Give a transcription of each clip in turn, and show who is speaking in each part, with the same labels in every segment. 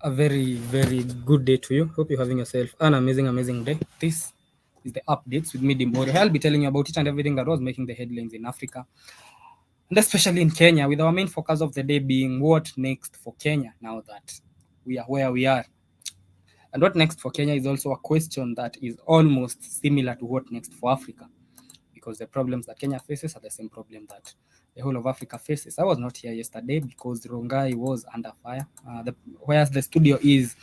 Speaker 1: A very, very good day to you. Hope you're having yourself an amazing, amazing day. This is the updates with me, Dimori. I'll be telling you about each and everything that was making the headlines in Africa, and especially in Kenya, with our main focus of the day being what next for Kenya now that we are where we are. And what next for Kenya is also a question that is almost similar to what next for Africa, because the problems that Kenya faces are the same problem that the whole of Africa faces. I was not here yesterday because Rongai was under fire. Whereas the studio is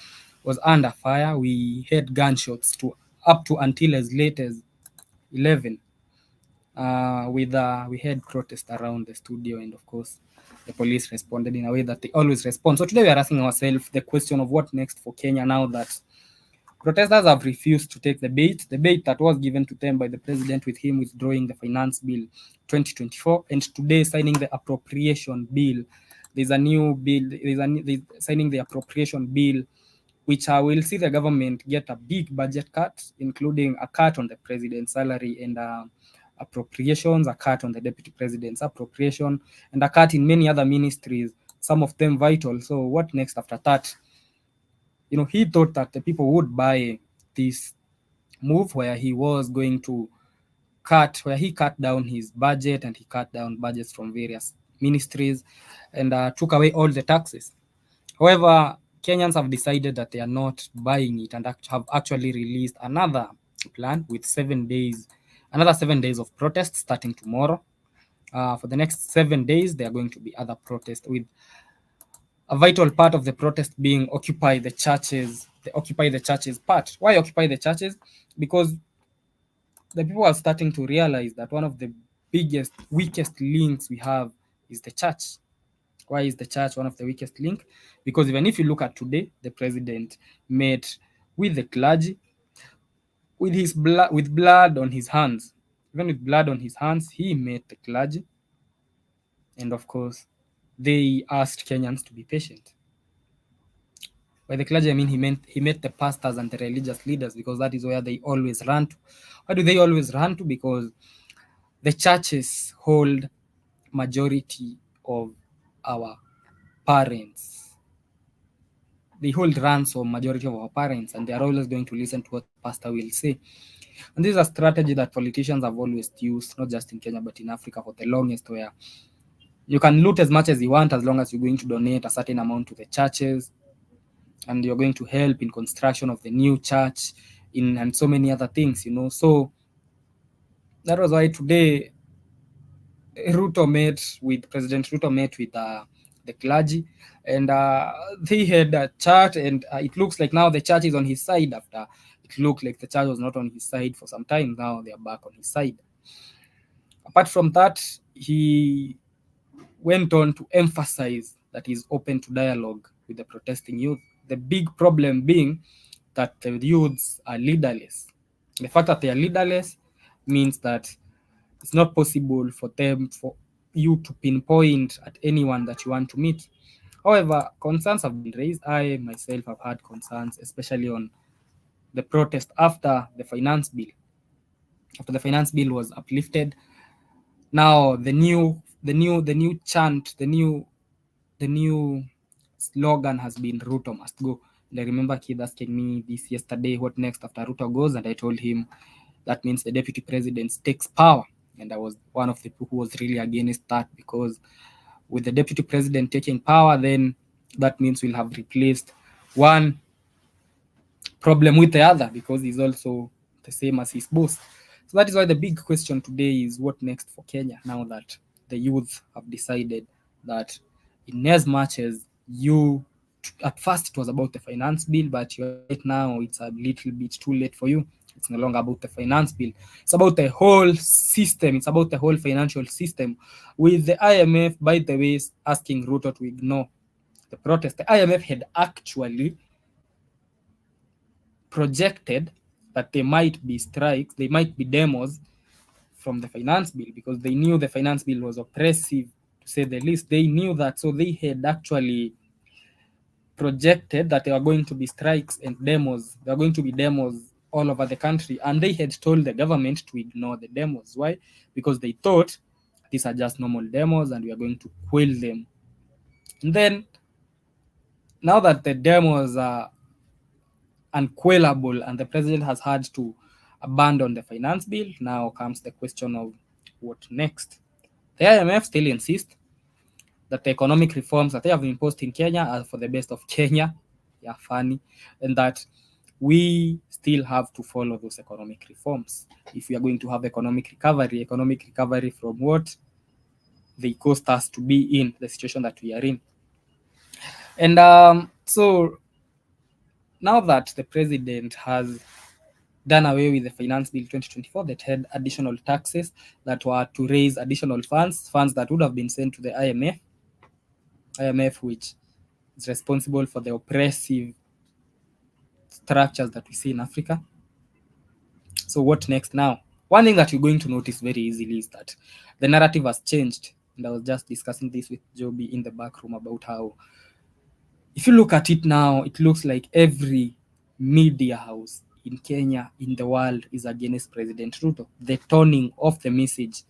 Speaker 1: was under fire. We heard gunshots to up to until as late as 11. We had protest around the studio, and of course, the police responded in a way that they always respond. So today we are asking ourselves the question of what next for Kenya now that protesters have refused to take the bait that was given to them by the president, with him withdrawing the finance bill 2024 and today signing the appropriation bill. There's a new bill, there's signing the appropriation bill, which will see the government get a big budget cut, including a cut on the president's salary and appropriations, a cut on the deputy president's appropriation, and a cut in many other ministries, some of them vital. So what next after that? He thought that the people would buy this move where he was going to where he cut down his budget and he cut down budgets from various ministries and took away all the taxes. However, Kenyans have decided that they are not buying it and have actually released another plan with another 7 days of protests starting tomorrow. For the next 7 days, there are going to be other protests, with a vital part of the protest being the occupy the churches part. Why occupy the churches? Because the people are starting to realize that one of the biggest, weakest links we have is the church. Why is the church one of the weakest link? Because even if you look at today, the president met with the clergy with blood on his hands. Even with blood on his hands, he met the clergy, and of course, they asked Kenyans to be patient. By the clergy, I mean he met the pastors and the religious leaders, because that is where they always run to. Why do they always run to? Because the churches hold majority of our parents. They hold ransom majority of our parents, and they are always going to listen to what the pastor will say. And this is a strategy that politicians have always used, not just in Kenya but in Africa for the longest, where you can loot as much as you want as long as you're going to donate a certain amount to the churches, and you're going to help in construction of the new church and so many other things. So that was why today President Ruto met with the clergy, and they had a chat, and it looks like now the church is on his side. After it looked like the church was not on his side for some time, now they are back on his side. Apart from that, he went on to emphasize that he's open to dialogue with the protesting youth. The big problem being that the youths are leaderless. The fact that they are leaderless means that it's not possible for you to pinpoint at anyone that you want to meet. However, concerns have been raised. I myself have had concerns, especially on the protest after the finance bill. After the finance bill was uplifted, now the new chant, the new slogan has been Ruto must go. And I remember Kid asking me this yesterday, what next after Ruto goes? And I told him that means the deputy president takes power. And I was one of the people who was really against that, because with the deputy president taking power, then that means we'll have replaced one problem with the other, because he's also the same as his boss. So that is why the big question today is what next for Kenya now that the youth have decided that, in as much as at first it was about the finance bill, but right now it's a little bit too late for you. It's no longer about the finance bill. It's about the whole system. It's about the whole financial system. With the IMF, by the way, asking Ruto to ignore the protest. The IMF had actually projected that there might be strikes, there might be demos from the finance bill, because they knew the finance bill was oppressive, to say the least. They knew that, so they had actually projected that there were going to be strikes and demos. There are going to be demos all over the country, and they had told the government to ignore the demos. Why? Because they thought these are just normal demos and we are going to quell them. And then now that the demos are unquellable and the president has had to abandon the finance bill, now comes the question of what next. The IMF still insists that the economic reforms that they have imposed in Kenya are for the best of Kenya, yeah, funny, and that we still have to follow those economic reforms if we are going to have economic recovery from what they caused us to be in the situation that we are in. And so now that the president has done away with the Finance Bill 2024 that had additional taxes that were to raise additional funds that would have been sent to the IMF, which is responsible for the oppressive structures that we see in Africa. So what next now? One thing that you're going to notice very easily is that the narrative has changed. And I was just discussing this with Joby in the back room about how, if you look at it now, it looks like every media house in Kenya, in the world, is against President Ruto. The toning of the message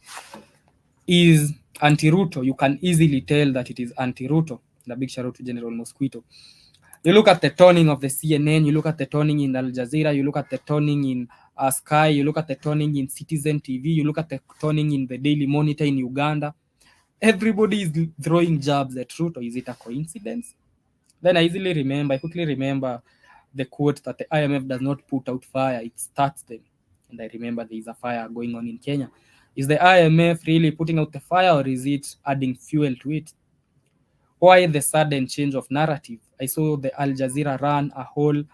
Speaker 1: is anti-Ruto. You can easily tell that it is anti-Ruto. And a big shout out to General Mosquito. You look at the toning of the CNN, you look at the toning in Al Jazeera, you look at the toning in Sky, you look at the toning in Citizen TV, you look at the toning in the Daily Monitor in Uganda. Everybody is throwing jabs at Ruto. Is it a coincidence? Then I quickly remember the quote that the IMF does not put out fire, it starts them. And I remember there is a fire going on in Kenya. Is the IMF really putting out the fire, or is it adding fuel to it? Why the sudden change of narrative? I saw the Al Jazeera run a whole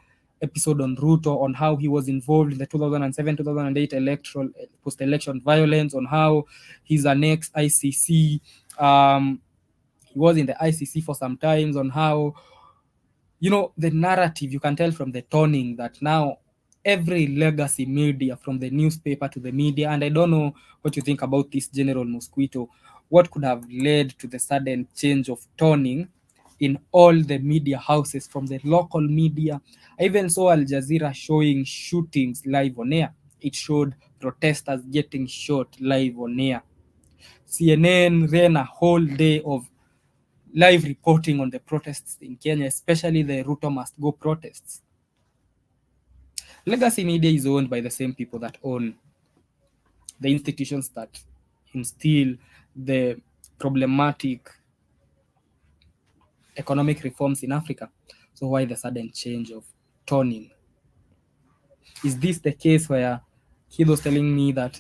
Speaker 1: episode on Ruto, on how he was involved in the 2007-2008 electoral post-election violence, on how he's an ex-ICC. He was in the ICC for some times, on how, the narrative, you can tell from the toning that now every legacy media, from the newspaper to the media, and I don't know what you think about this, General Mosquito, what could have led to the sudden change of toning in all the media houses, from the local media. I even saw Al Jazeera showing shootings live on air. It showed protesters getting shot live on air. CNN ran a whole day of live reporting on the protests in Kenya, especially the Ruto must go protests. Legacy media is owned by the same people that own the institutions that instill the problematic economic reforms in Africa. So why the sudden change of toning? Is this the case where Kid was telling me that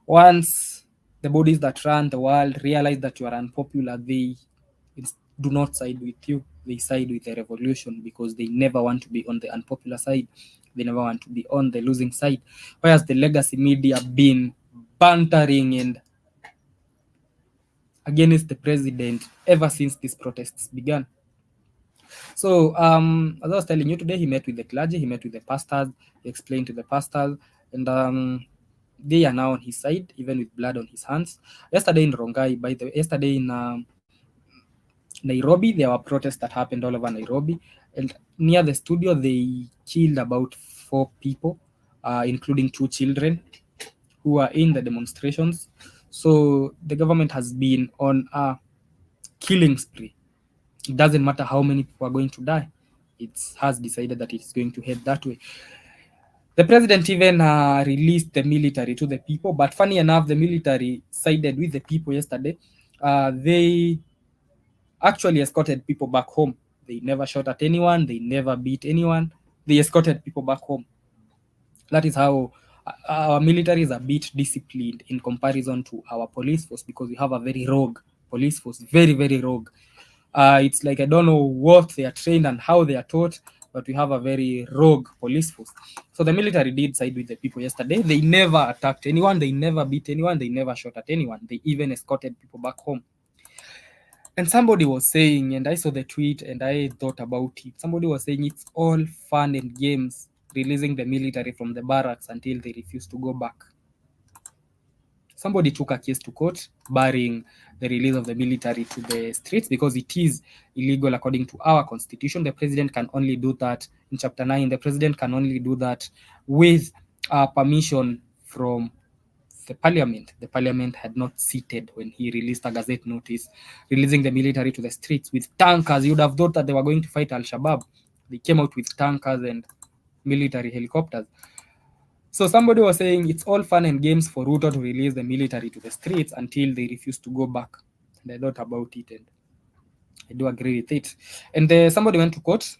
Speaker 1: once the bodies that run the world realize that you are unpopular, they do not side with you, they side with the revolution, because they never want to be on the unpopular side, they never want to be on the losing side. Whereas the legacy media been bantering and against the president ever since these protests began. So as I was telling you, today he met with the clergy, he met with the pastors, he explained to the pastors, and they are now on his side, even with blood on his hands. Yesterday in Rongai, yesterday in Nairobi, there were protests that happened all over Nairobi, and near the studio, they killed about 4 people, including 2 children who were in the demonstrations. So the government has been on a killing spree. It doesn't matter how many people are going to die. It has decided that it's going to head that way. The president even released the military to the people, but funny enough, the military sided with the people yesterday. They actually escorted people back home. They never shot at anyone. They never beat anyone. They escorted people back home. That is how our military is a bit disciplined in comparison to our police force, because we have a very rogue police force, very, very rogue. It's like, I don't know what they are trained and how they are taught, but we have a very rogue police force. So the military did side with the people yesterday. They never attacked anyone. They never beat anyone. They never shot at anyone. They even escorted people back home. And somebody was saying, and I saw the tweet and I thought about it. Somebody was saying it's all fun and games releasing the military from the barracks until they refuse to go back. Somebody took a case to court barring the release of the military to the streets because it is illegal according to our constitution. The president can only do that in Chapter 9. The president can only do that with permission from the parliament had not seated when he released a gazette notice releasing the military to the streets with tankers. You would have thought that they were going to fight Al-Shabaab. They came out with tankers and military helicopters. So somebody was saying it's all fun and games for Ruto to release the military to the streets until they refuse to go back. And I thought about it, and I do agree with it. And somebody went to court.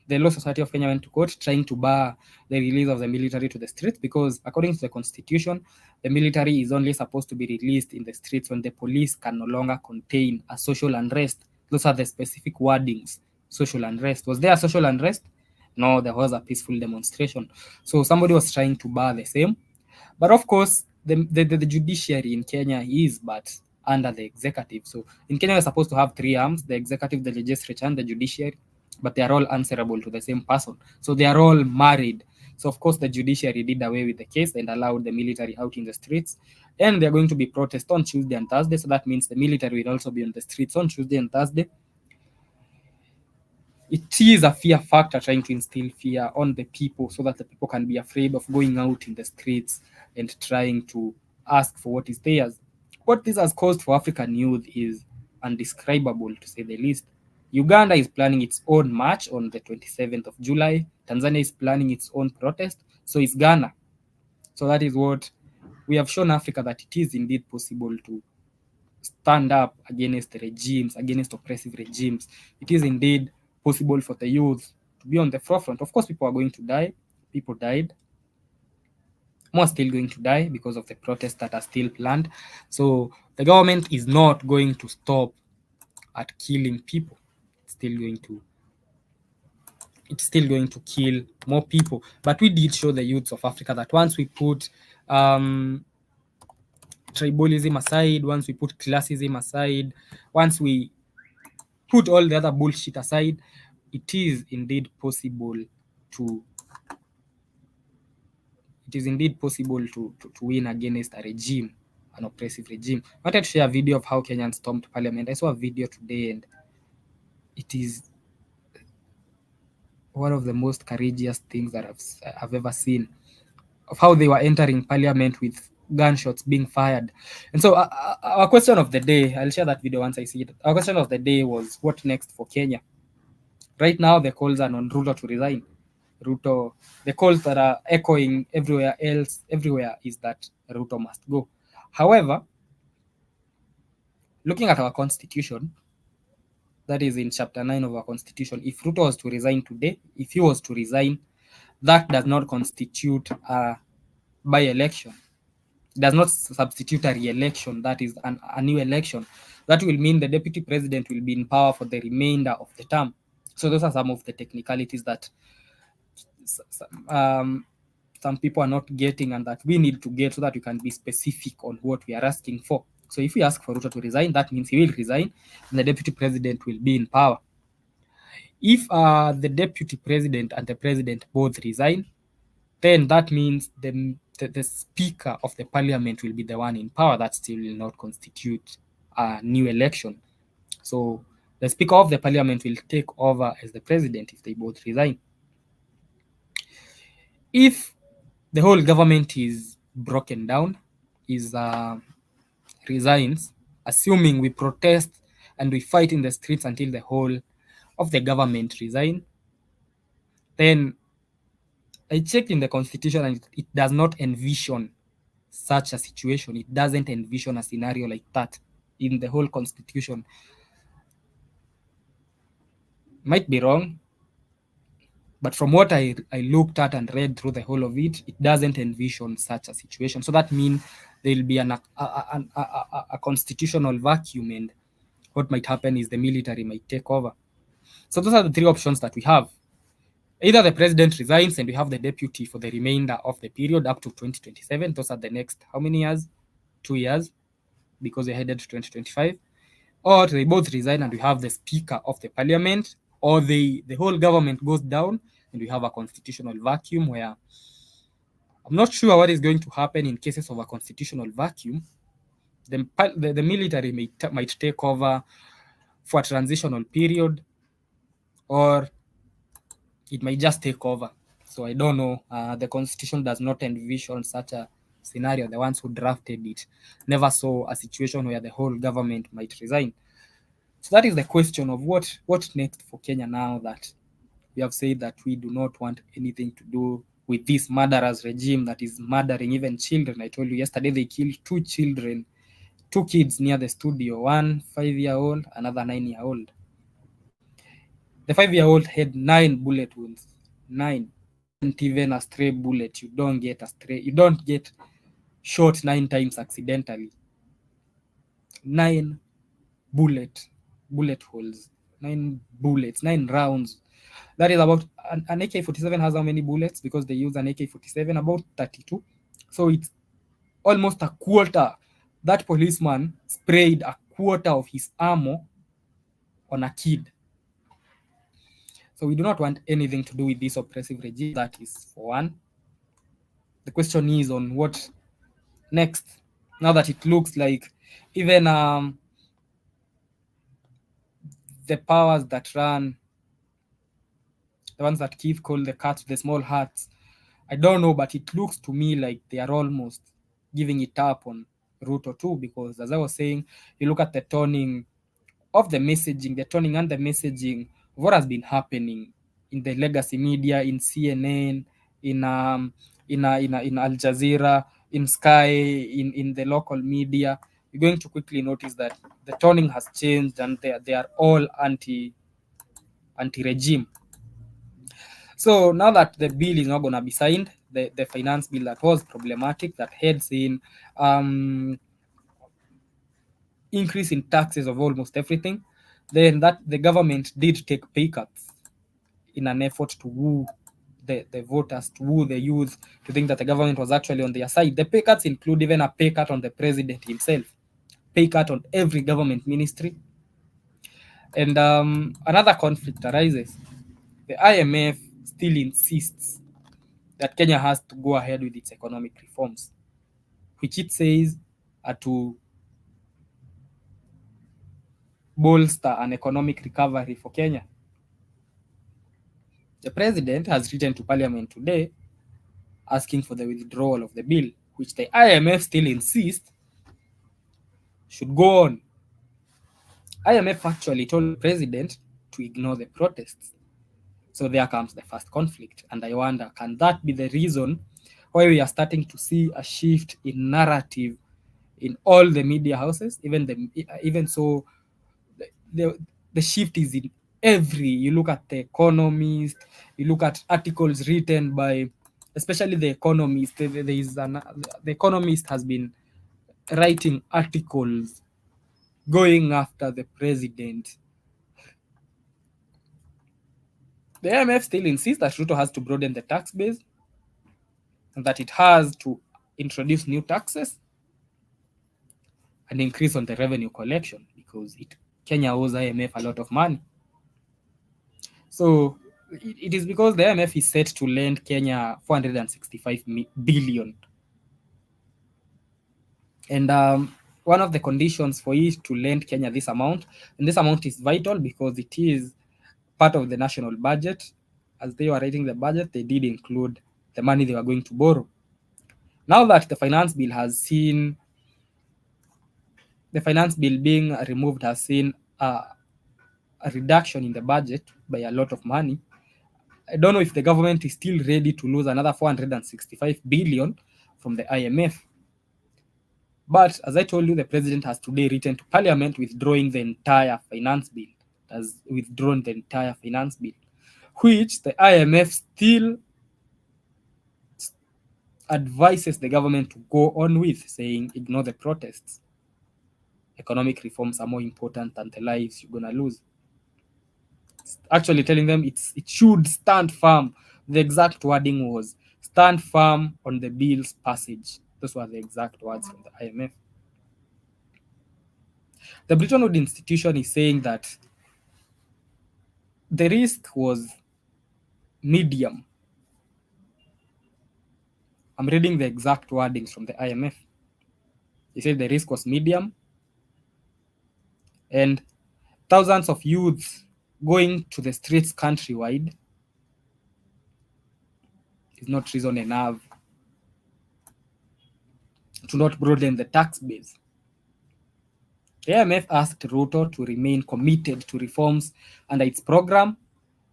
Speaker 1: The Law Society of Kenya went to court trying to bar the release of the military to the streets because, according to the constitution, the military is only supposed to be released in the streets when the police can no longer contain a social unrest. Those are the specific wordings. Social unrest. Was there a social unrest? No, there was a peaceful demonstration. So somebody was trying to bar the same. But of course, the judiciary in Kenya is but under the executive. So in Kenya, we're supposed to have three arms: the executive, the legislature, and the judiciary. But they are all answerable to the same person. So they are all married. So of course, the judiciary did away with the case and allowed the military out in the streets. And they're going to be protests on Tuesday and Thursday. So that means the military will also be on the streets on Tuesday and Thursday. It is a fear factor, trying to instill fear on the people so that the people can be afraid of going out in the streets and trying to ask for what is theirs. What this has caused for African youth is undescribable, to say the least. Uganda is planning its own march on the 27th of July. Tanzania is planning its own protest. So is Ghana. So that is what we have shown Africa, that it is indeed possible to stand up against regimes, against oppressive regimes. It is indeed possible for the youth to be on the forefront. Of course, people are going to die. People died. More are still going to die because of the protests that are still planned. So the government is not going to stop at killing people. It's still going to kill more people. But we did show the youths of Africa that once we put tribalism aside, once we put classism aside, once we put all the other bullshit aside, it is indeed possible to win against a regime, an oppressive regime. I wanted to share a video of how Kenyans stormed parliament. I saw a video today, and it is one of the most courageous things that I've ever seen, of how they were entering parliament with gunshots being fired. And so our question of the day, I'll share that video once I see it. Our question of the day was, what next for Kenya? Right now, the calls are on Ruto to resign. Ruto, the calls that are echoing everywhere is that Ruto must go. However, looking at our constitution, that is in chapter 9 of our constitution, if Ruto was to resign today, if he was to resign, that does not constitute a by-election. It does not substitute a re-election. That is a new election. That will mean the deputy president will be in power for the remainder of the term. So those are some of the technicalities that some people are not getting and that we need to get so that we can be specific on what we are asking for. So if we ask for Ruto to resign, that means he will resign and the deputy president will be in power. If the deputy president and the president both resign, then that means the speaker of the parliament will be the one in power. That still will not constitute a new election. So the speaker of the parliament will take over as the president if they both resign. If the whole government is broken down, resigns, assuming we protest and we fight in the streets until the whole of the government resign, then I checked in the constitution and it does not envision such a situation. It doesn't envision a scenario like that in the whole constitution. Might be wrong, but from what I looked at and read through the whole of it, it doesn't envision such a situation. So that means there will be a constitutional vacuum, and what might happen is the military might take over. So those are the three options that we have. Either the president resigns and we have the deputy for the remainder of the period up to 2027. Those are the next, how many years? 2 years, because we're headed to 2025. Or they both resign and we have the speaker of the parliament, or the whole government goes down and we have a constitutional vacuum where I'm not sure what is going to happen in cases of a constitutional vacuum. The military might take over for a transitional period, or it might just take over. So I don't know. The constitution does not envision such a scenario, the ones who drafted it, never saw a situation where the whole government might resign. So that is the question of what next for Kenya now that we have said that we do not want anything to do with this murderous regime that is murdering even children. I told you yesterday they killed two children, two kids near the studio, one 5-year-old, another 9-year-old. The 5-year-old had 9 bullet wounds. 9. It wasn't even a stray bullet. You don't get shot 9 times accidentally. 9 bullet holes. 9 bullets, 9 rounds. That is about an AK-47 has how many bullets? Because they use an AK-47, about 32. So it's almost a quarter. That policeman sprayed a quarter of his ammo on a kid. So we do not want anything to do with this oppressive regime. That is for one. The question is on what next. Now that it looks like even the powers that run, the ones that Keith called the cats with the small hats, I don't know, but it looks to me like they are almost giving it up on Ruto too, because as I was saying, you look at the toning of the messaging, the toning and the messaging of what has been happening in the legacy media, in CNN, in Al Jazeera, in Sky, in the local media, you're going to quickly notice that the toning has changed and they are all anti regime. So now that the bill is not going to be signed, the finance bill that was problematic, that heads in increase in taxes of almost everything, then that the government did take pay cuts in an effort to woo the voters, to woo the youth, to think that the government was actually on their side. The pay cuts include even a pay cut on the president himself, pay cut on every government ministry. And another conflict arises. The IMF still insists that Kenya has to go ahead with its economic reforms, which it says are to bolster an economic recovery for Kenya. The president has written to parliament today asking for the withdrawal of the bill, which the IMF still insists should go on. IMF actually told the president to ignore the protests. So there comes the first conflict. And I wonder, can that be the reason why we are starting to see a shift in narrative in all the media houses? Even so, the shift is in every. You look at the Economist, you look at articles written by, especially the Economist. The Economist has been writing articles going after the president. The IMF still insists that Ruto has to broaden the tax base and that it has to introduce new taxes and increase on the revenue collection because Kenya owes IMF a lot of money. So it is because the IMF is set to lend Kenya 465 billion. And one of the conditions for it to lend Kenya this amount, and this amount is vital because it is part of the national budget. As they were writing the budget, they did include the money they were going to borrow. Now that the finance bill being removed has seen a reduction in the budget by a lot of money, I don't know if the government is still ready to lose another 465 billion from the IMF. But as I told you, the president has today written to parliament withdrawing the entire finance bill, has withdrawn the entire finance bill, which the IMF still advises the government to go on with, saying ignore the protests. Economic reforms are more important than the lives you're going to lose. It's actually telling them it should stand firm. The exact wording was stand firm on the bill's passage. Those were the exact words from the IMF. The Bretton Woods institution is saying that the risk was medium. I'm reading the exact wordings from the IMF. They said the risk was medium and thousands of youths going to the streets countrywide is not reason enough to not broaden the tax base. The IMF asked Ruto to remain committed to reforms under its program,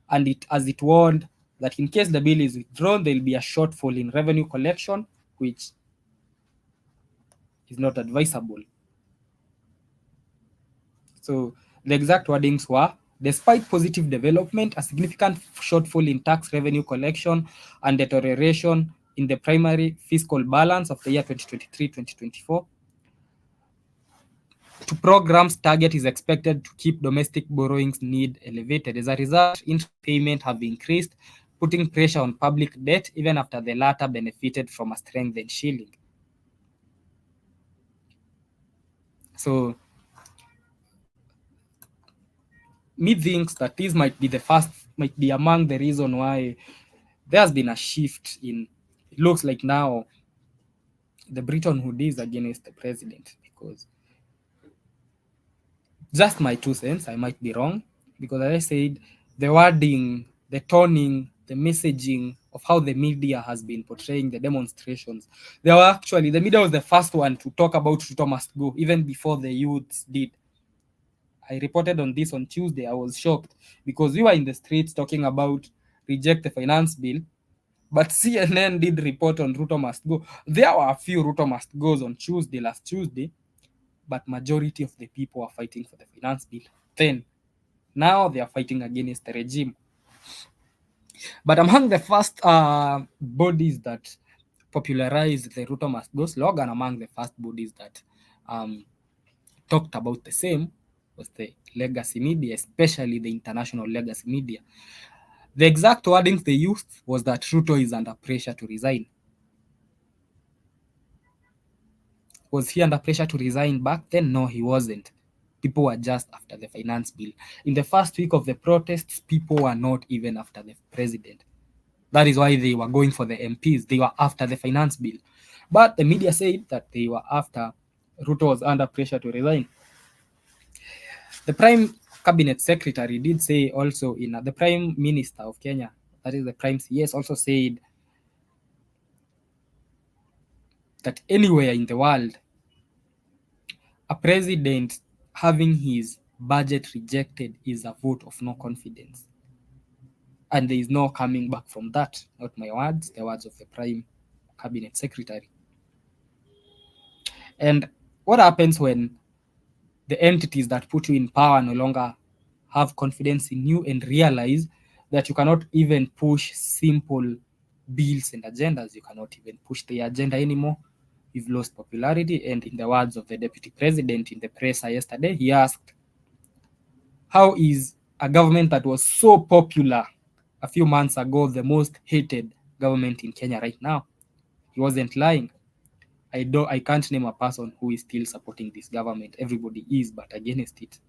Speaker 1: and as it warned that in case the bill is withdrawn, there will be a shortfall in revenue collection, which is not advisable. So the exact wordings were, despite positive development, a significant shortfall in tax revenue collection and deterioration in the primary fiscal balance of the year 2023-2024, to program's target is expected to keep domestic borrowings need elevated. As a result, interest payments have increased, putting pressure on public debt even after the latter benefited from a strengthened shilling. So me thinks that this might be among the reason why there's been a shift in, it looks like now the Briton Hood is against the president, because just my 2 cents, I might be wrong, because as I said, the wording, the toning, the messaging of how the media has been portraying the demonstrations, the media was the first one to talk about Ruto must go, even before the youths did. I reported on this on Tuesday. I was shocked because we were in the streets talking about reject the finance bill, but CNN did report on Ruto must go. There were a few Ruto must goes on last Tuesday, but majority of the people are fighting for the finance bill. Then, now they are fighting against the regime. But among the first bodies that popularized the Ruto must go slogan, among the first bodies that talked about the same, was the legacy media, especially the international legacy media. The exact wordings they used was that Ruto is under pressure to resign. Was he under pressure to resign back then? No, he wasn't. People were just after the finance bill. In the first week of the protests, people were not even after the president. That is why they were going for the MPs. They were after the finance bill. But the media said that they were after Ruto was under pressure to resign. The Prime Cabinet Secretary did say also, in the Prime Minister of Kenya, that is the Prime CS, also said that anywhere in the world, a president having his budget rejected is a vote of no confidence. And there is no coming back from that. Not my words, the words of the Prime Cabinet Secretary. And what happens when the entities that put you in power no longer have confidence in you and realize that you cannot even push simple bills and agendas? You cannot even push the agenda anymore. You've lost popularity. And in the words of the deputy president in the press yesterday, he asked, how is a government that was so popular a few months ago the most hated government in Kenya right now? He wasn't lying. I can't name a person who is still supporting this government. Everybody is, but against it.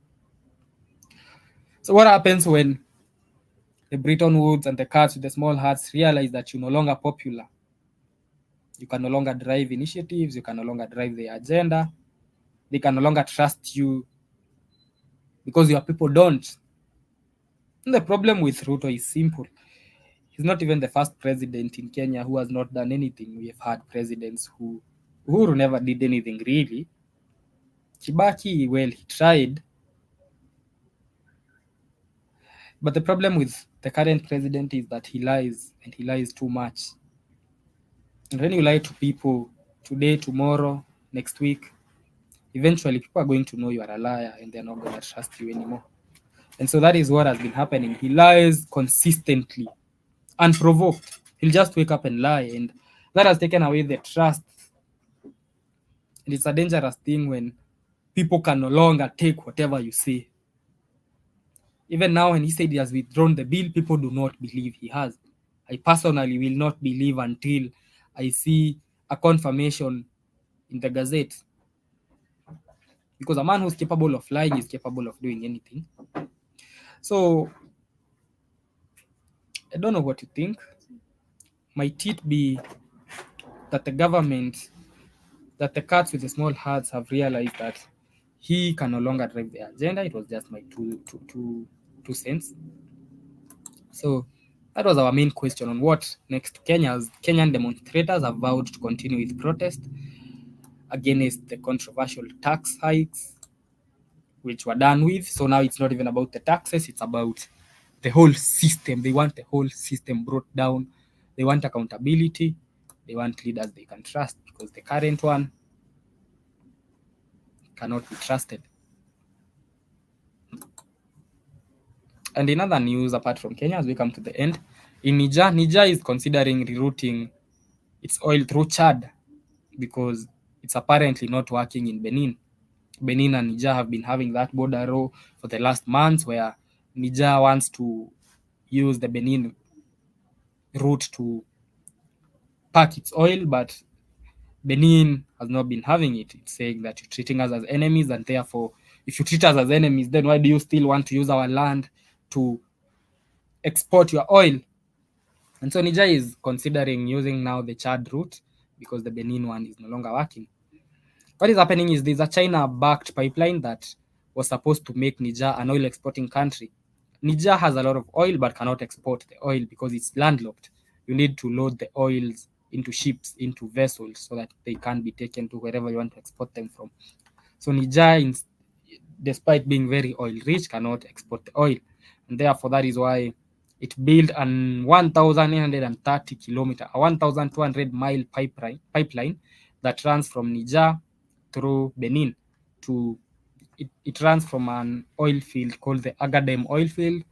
Speaker 1: So what happens when the Bretton Woods and the cats with the small hats realize that you're no longer popular? You can no longer drive initiatives. You can no longer drive the agenda. They can no longer trust you because your people don't. And the problem with Ruto is simple. He's not even the first president in Kenya who has not done anything. We have had presidents who never did anything really. Kibaki, well, he tried. But the problem with the current president is that he lies, and he lies too much. And when you lie to people today, tomorrow, next week, eventually people are going to know you are a liar and they're not going to trust you anymore. And so that is what has been happening. He lies consistently, unprovoked. He'll just wake up and lie, and that has taken away the trust. And it's a dangerous thing when people can no longer take whatever you say. Even now, when he said he has withdrawn the bill, people do not believe he has. I personally will not believe until I see a confirmation in the Gazette. Because a man who's capable of lying is capable of doing anything. So, I don't know what you think. Might it be that the government, that the cats with the small hats have realized that he can no longer drive the agenda? It was just my two cents. So that was our main question on what next. Kenyan demonstrators have vowed to continue with protest. against the controversial tax hikes which were done with. So now it's not even about the taxes, it's about the whole system. They want the whole system brought down. They want accountability. They want leaders they can trust, because the current one cannot be trusted. And in other news, apart from Kenya, as we come to the end, in Niger is considering rerouting its oil through Chad because it's apparently not working in Benin. Benin and Niger have been having that border row for the last months, where Niger wants to use the Benin route to pack its oil, but Benin has not been having it. It's saying that you're treating us as enemies, and therefore, if you treat us as enemies, then why do you still want to use our land to export your oil? And so Niger is considering using now the Chad route because the Benin one is no longer working. What is happening is there's a China-backed pipeline that was supposed to make Niger an oil exporting country. Niger has a lot of oil but cannot export the oil because it's landlocked. You need to load the oils into ships, into vessels, so that they can be taken to wherever you want to export them from. So Niger, despite being very oil rich, cannot export the oil. And therefore, that is why it built an 1,930 kilometer, a 1,200-mile pipeline that runs from Niger through Benin to it runs from an oil field called the Agadem oil field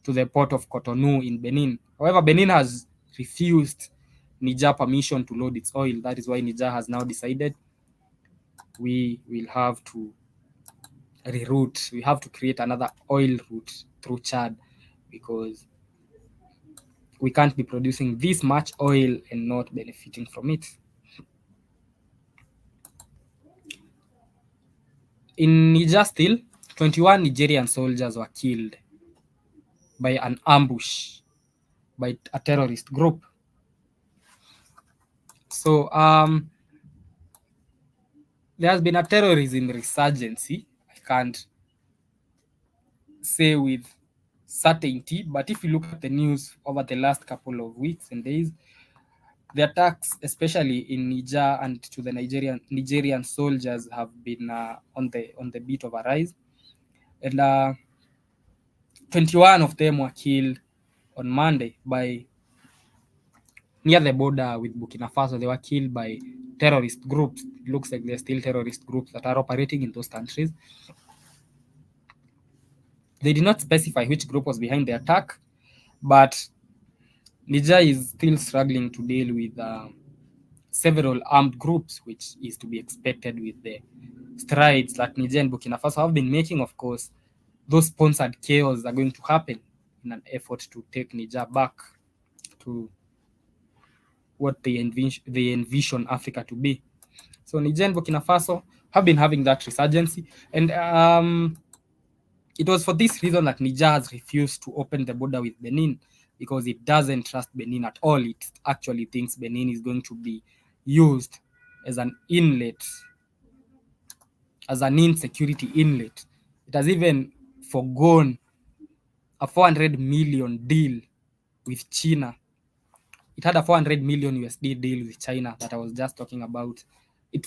Speaker 1: to the port of Cotonou in Benin. However, Benin has refused Niger permission to load its oil. That is why Niger has now decided we will have to reroute. We have to create another oil route through Chad because we can't be producing this much oil and not benefiting from it. In Niger still, 21 Nigerian soldiers were killed by an ambush by a terrorist group. So there has been a terrorism resurgency. I can't say with certainty, but if you look at the news over the last couple of weeks and days, the attacks, especially in Niger and to the Nigerian soldiers, have been on the beat of a rise, and 21 of them were killed on Monday by near the border with Burkina Faso. They were killed by terrorist groups. It looks like they're still terrorist groups that are operating in those countries. They did not specify which group was behind the attack, but Niger is still struggling to deal with several armed groups, which is to be expected with the strides that Niger and Burkina Faso have been making. Of course, those sponsored chaos are going to happen in an effort to take Niger back to what they envision Africa to be. So Niger and Burkina Faso have been having that resurgency, and it was for this reason that Niger has refused to open the border with Benin, because it doesn't trust Benin at all. It actually thinks Benin is going to be used as an inlet, as an insecurity inlet. It has even forgone a 400 million deal with China. It had a 400 million USD deal with China that I was just talking about. It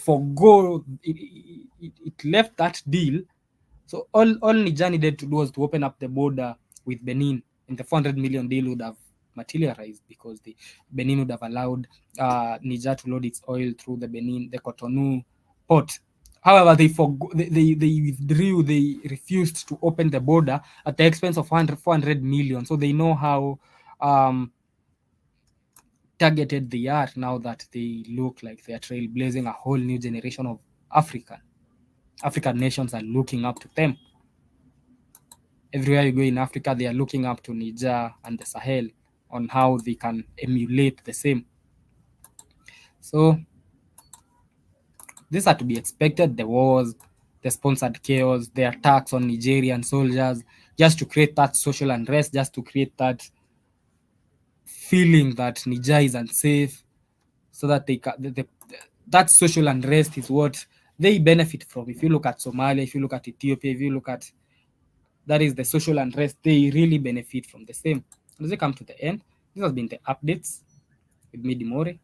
Speaker 1: left that deal. So all Niger needed to do was to open up the border with Benin, and the 400 million deal would have materialized, because the Benin would have allowed Niger to load its oil through the Cotonou port. However, they withdrew. They refused to open the border at the expense of 400 million. So they know how targeted they are now that they look like they are trailblazing a whole new generation of African nations are looking up to them. Everywhere you go in Africa, they are looking up to Niger and the Sahel on how they can emulate the same. So these are to be expected: the wars, the sponsored chaos, the attacks on Nigerian soldiers, just to create that social unrest, just to create that feeling that Niger is unsafe, so that that social unrest is what they benefit from. If you look at Somalia, if you look at Ethiopia, if you look at that is the social unrest, they really benefit from the same. As we come to the end, this has been the updates with me, Dimore.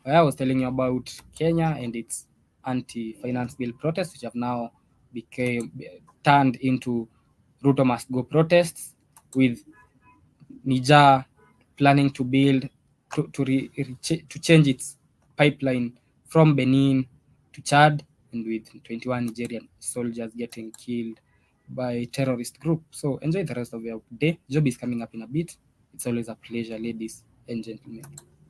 Speaker 1: I was telling you about Kenya and its anti-finance bill protests, which have now became turned into Ruto must go protests, with Niger planning to build to change its pipeline from Benin to Chad, and with 21 Nigerian soldiers getting killed by terrorist group. So enjoy the rest of your day. Job is coming up in a bit. It's always a pleasure, ladies and gentlemen.